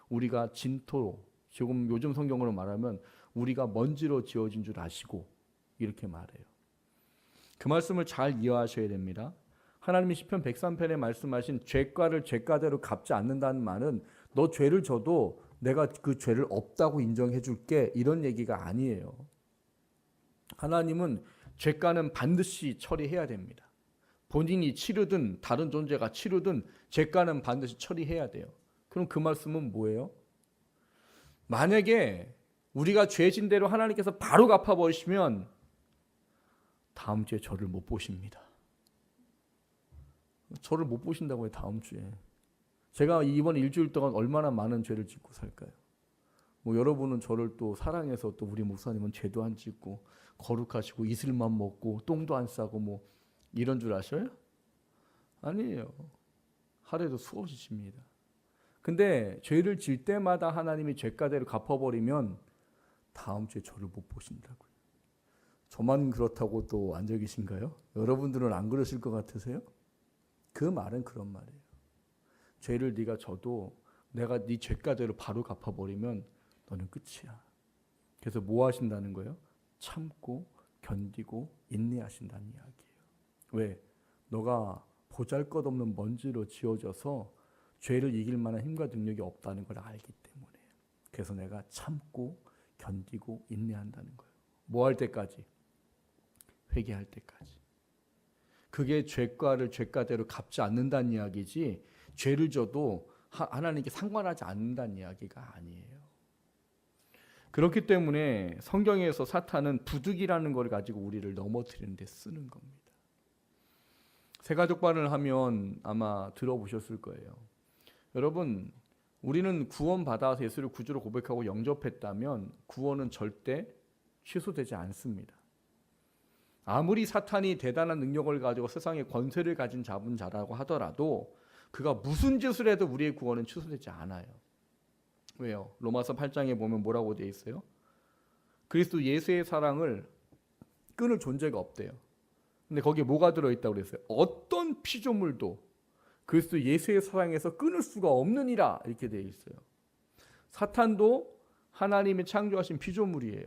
우리가 진토로, 지금 요즘 성경으로 말하면 우리가 먼지로 지어진 줄 아시고 이렇게 말해요. 그 말씀을 잘 이해하셔야 됩니다. 하나님이 시편 103편에 말씀하신 죄가를 죄가대로 갚지 않는다는 말은 너 죄를 져도 내가 그 죄를 없다고 인정해 줄게 이런 얘기가 아니에요. 하나님은 죄가는 반드시 처리해야 됩니다. 본인이 치르든 다른 존재가 치르든 죄가는 반드시 처리해야 돼요. 그럼 그 말씀은 뭐예요? 만약에 우리가 죄진 대로 하나님께서 바로 갚아버리시면 다음 주에 저를 못 보십니다. 저를 못 보신다고요. 다음 주에. 제가 이번 일주일 동안 얼마나 많은 죄를 짓고 살까요? 뭐 여러분은 저를 또 사랑해서 또 우리 목사님은 죄도 안 짓고 거룩하시고 이슬만 먹고 똥도 안 싸고 뭐 이런 줄 아셔요? 아니에요. 하루에도 수없이 집니다. 근데 죄를 질 때마다 하나님이 죄가대로 갚아버리면 다음 주에 저를 못 보신다고요. 저만 그렇다고 또 앉아 계신가요? 여러분들은 안 그러실 것 같으세요? 그 말은 그런 말이에요. 죄를 네가 져도 내가 네 죄가대로 바로 갚아버리면 너는 끝이야. 그래서 뭐 하신다는 거예요? 참고 견디고 인내하신다는 이야기예요. 왜? 너가 보잘것없는 먼지로 지어져서 죄를 이길 만한 힘과 능력이 없다는 걸 알기 때문에. 그래서 내가 참고 견디고 인내한다는 거예요. 뭐 할 때까지? 회개할 때까지. 그게 죄가를 죄가대로 갚지 않는다는 이야기지 죄를 져도 하나님께 상관하지 않는다는 이야기가 아니에요. 그렇기 때문에 성경에서 사탄은 부득이라는 걸 가지고 우리를 넘어뜨리는 데 쓰는 겁니다. 새가족반을 하면 아마 들어보셨을 거예요. 여러분, 우리는 구원받아서 예수를 구주로 고백하고 영접했다면 구원은 절대 취소되지 않습니다. 아무리 사탄이 대단한 능력을 가지고 세상의 권세를 가진 잡은 자라고 하더라도 그가 무슨 짓을 해도 우리의 구원은 취소되지 않아요. 왜요? 로마서 8장에 보면 뭐라고 되어 있어요? 그리스도 예수의 사랑을 끊을 존재가 없대요. 근데 거기에 뭐가 들어있다고 그랬어요? 어떤 피조물도 그리스도 예수의 사랑에서 끊을 수가 없느니라 이렇게 되어 있어요. 사탄도 하나님이 창조하신 피조물이에요.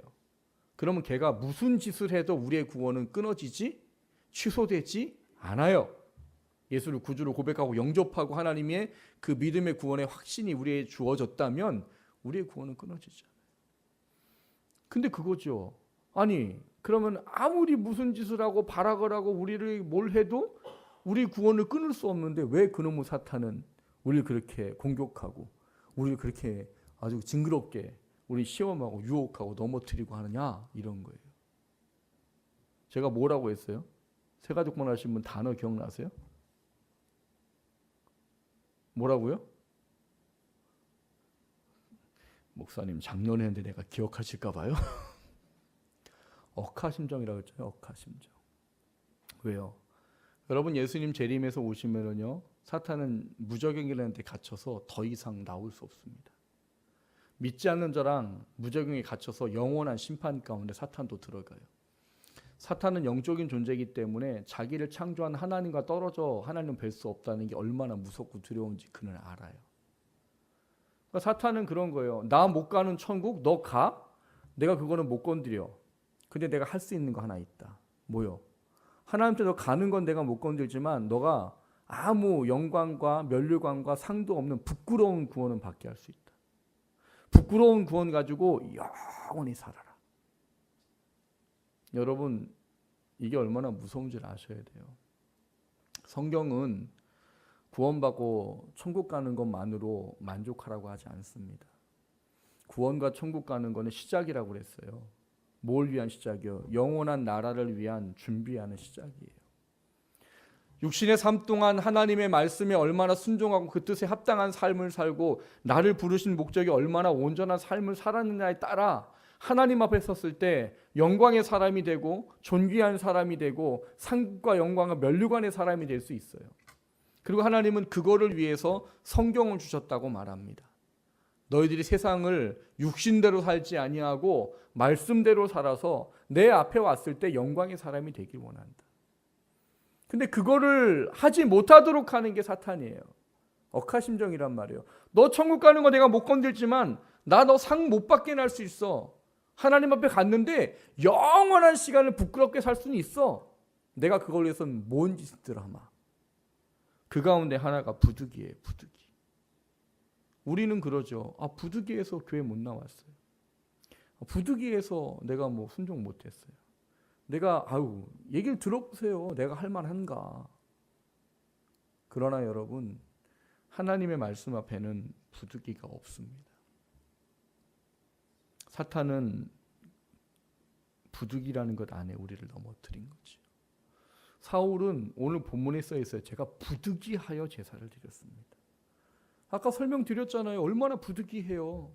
그러면 걔가 무슨 짓을 해도 우리의 구원은 끊어지지 취소되지 않아요. 예수를 구주로 고백하고 영접하고 하나님의 그 믿음의 구원의 확신이 우리에게 주어졌다면 우리의 구원은 끊어지지 않아요. 근데 그거죠. 아니 그러면 아무리 무슨 짓을 하고 발악을 하고 우리를 뭘 해도 우리 구원을 끊을 수 없는데 왜 그놈의 사탄은 우리를 그렇게 공격하고 우리를 그렇게 아주 징그럽게 우리 시험하고 유혹하고 넘어뜨리고 하느냐 이런 거예요. 제가 뭐라고 했어요? 새가족만 하신 분 단어 기억나세요? 뭐라고요? 목사님 작년에 했는데 내가 기억하실까 봐요. 억하심정이라고 했죠. 억하심정. 왜요? 여러분 예수님 재림에서 오시면은요, 사탄은 무적행이라는 데 갇혀서 더 이상 나올 수 없습니다. 믿지 않는 자랑 무적행에 갇혀서 영원한 심판 가운데 사탄도 들어가요. 사탄은 영적인 존재이기 때문에 자기를 창조한 하나님과 떨어져 하나님을 뵐 수 없다는 게 얼마나 무섭고 두려운지 그는 알아요. 그러니까 사탄은 그런 거예요. 나 못 가는 천국 너 가? 내가 그거는 못 건드려. 근데 내가 할 수 있는 거 하나 있다. 뭐요? 하나님께 너 가는 건 내가 못 건들지만 너가 아무 영광과 면류관과 상도 없는 부끄러운 구원은 받게 할 수 있다. 부끄러운 구원 가지고 영원히 살아라. 여러분 이게 얼마나 무서운지를 아셔야 돼요. 성경은 구원받고 천국 가는 것만으로 만족하라고 하지 않습니다. 구원과 천국 가는 것은 시작이라고 그랬어요. 뭘 위한 시작이요? 영원한 나라를 위한 준비하는 시작이에요. 육신의 삶 동안 하나님의 말씀에 얼마나 순종하고 그 뜻에 합당한 삶을 살고 나를 부르신 목적이 얼마나 온전한 삶을 살았느냐에 따라 하나님 앞에 섰을 때 영광의 사람이 되고 존귀한 사람이 되고 상과 영광과 면류관의 사람이 될 수 있어요. 그리고 하나님은 그거를 위해서 성경을 주셨다고 말합니다. 너희들이 세상을 육신대로 살지 아니하고 말씀대로 살아서 내 앞에 왔을 때 영광의 사람이 되길 원한다. 근데 그거를 하지 못하도록 하는 게 사탄이에요. 억하심정이란 말이에요. 너 천국 가는 거 내가 못 건들지만 나 너 상 못 받게 할 수 있어. 하나님 앞에 갔는데 영원한 시간을 부끄럽게 살 수는 있어. 내가 그걸 위해서는 뭔 짓을 하마. 그 가운데 하나가 부득이에요. 부득이. 우리는 그러죠. 부득이해서 교회 못 나왔어요. 부득이해서 내가 뭐 순종 못했어요. 내가 얘기를 들어보세요. 내가 할 만한가. 그러나 여러분 하나님의 말씀 앞에는 부득이가 없습니다. 사탄은 부득이라는 것 안에 우리를 넘어뜨린 거죠. 사울은 오늘 본문에 써 있어요. 제가 부득이하여 제사를 드렸습니다. 아까 설명드렸잖아요. 얼마나 부득이해요.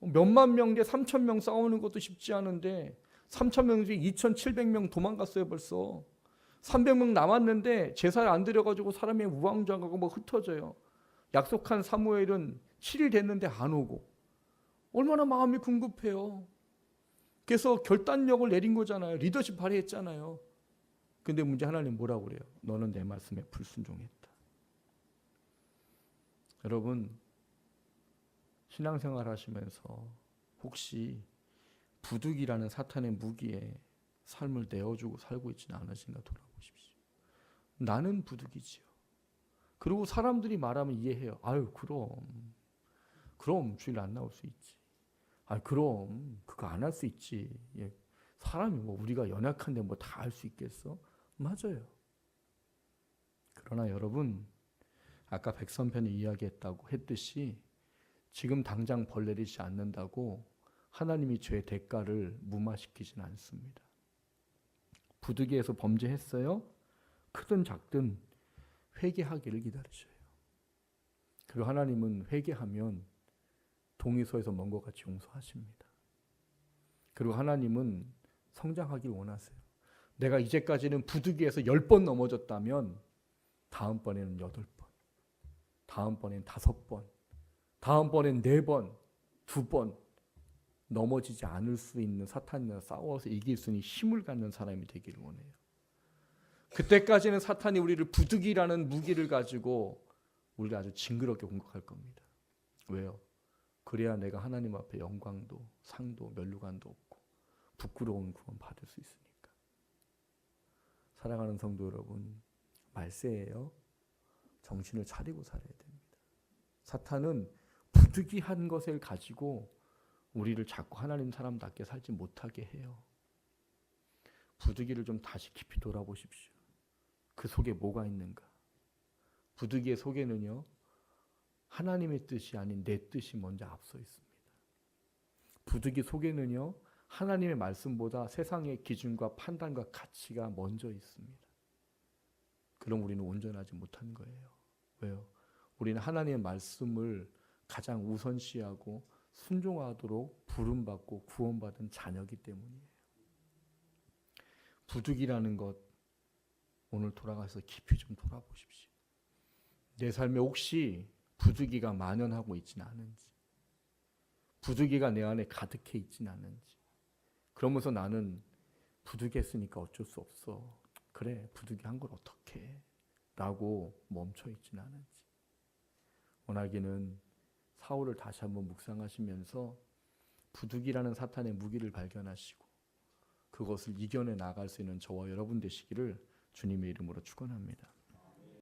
몇만 명 대 3,000명 싸우는 것도 쉽지 않은데 3,000명 중에 2,700명 도망갔어요. 벌써 300명 남았는데 제사를 안 드려가지고 사람이 우왕좌왕하고 뭐 흩어져요. 약속한 사무엘은 7일 됐는데 안 오고 얼마나 마음이 궁급해요. 그래서 결단력을 내린 거잖아요. 리더십 발휘했잖아요. 근데 문제 하나님 뭐라고 그래요? 너는 내 말씀에 불순종했다. 여러분 신앙생활 하시면서 혹시 부득이라는 사탄의 무기에 삶을 내어주고 살고 있지는 않으신가 돌아보십시오. 나는 부득이지요. 그리고 사람들이 말하면 이해해요. 그럼 주일 안 나올 수 있지. 그럼 그거 안 할 수 있지. 사람이 뭐 우리가 연약한데 뭐 다 할 수 있겠어? 맞아요. 그러나 여러분 아까 백선편이 이야기했듯이 지금 당장 벌 내리지 않는다고 하나님이 죄의 대가를 무마시키진 않습니다. 부득이해서 범죄했어요? 크든 작든 회개하기를 기다리셔요. 그리고 하나님은 회개하면 동의서에서 먼 것 같이 용서하십니다. 그리고 하나님은 성장하길 원하세요. 내가 이제까지는 부득이해서 10번 넘어졌다면 다음번에는 8번, 다음번엔 5번, 다음번엔 4번, 2번 넘어지지 않을 수 있는 사탄이나 싸워서 이길 수 있는 힘을 갖는 사람이 되기를 원해요. 그때까지는 사탄이 우리를 부득이라는 무기를 가지고 우리를 아주 징그럽게 공격할 겁니다. 왜요? 그래야 내가 하나님 앞에 영광도 상도 면류관도 없고 부끄러운 구원 받을 수 있으니까. 사랑하는 성도 여러분, 말세예요. 정신을 차리고 살아야 됩니다. 사탄은 부득이한 것을 가지고 우리를 자꾸 하나님 사람답게 살지 못하게 해요. 부득이를 좀 다시 깊이 돌아보십시오. 그 속에 뭐가 있는가? 부득이의 속에는요, 하나님의 뜻이 아닌 내 뜻이 먼저 앞서 있습니다. 부득이 속에는요, 하나님의 말씀보다 세상의 기준과 판단과 가치가 먼저 있습니다. 그럼 우리는 온전하지 못한 거예요. 왜요? 우리는 하나님의 말씀을 가장 우선시하고 순종하도록 부름받고 구원받은 자녀이기 때문이에요. 부득이라는 것 오늘 돌아가서 깊이 좀 돌아보십시오. 내 삶에 혹시 부득이가 만연하고 있지는 않은지, 부득이가 내 안에 가득해 있지는 않은지, 그러면서 나는 부득이했으니까 어쩔 수 없어, 그래 부득이한 걸 어떡해 라고 멈춰 있지는 않은지, 원하기는 사울을 다시 한번 묵상하시면서 부득이라는 사탄의 무기를 발견하시고 그것을 이겨내 나갈 수 있는 저와 여러분 되시기를 주님의 이름으로 축원합니다.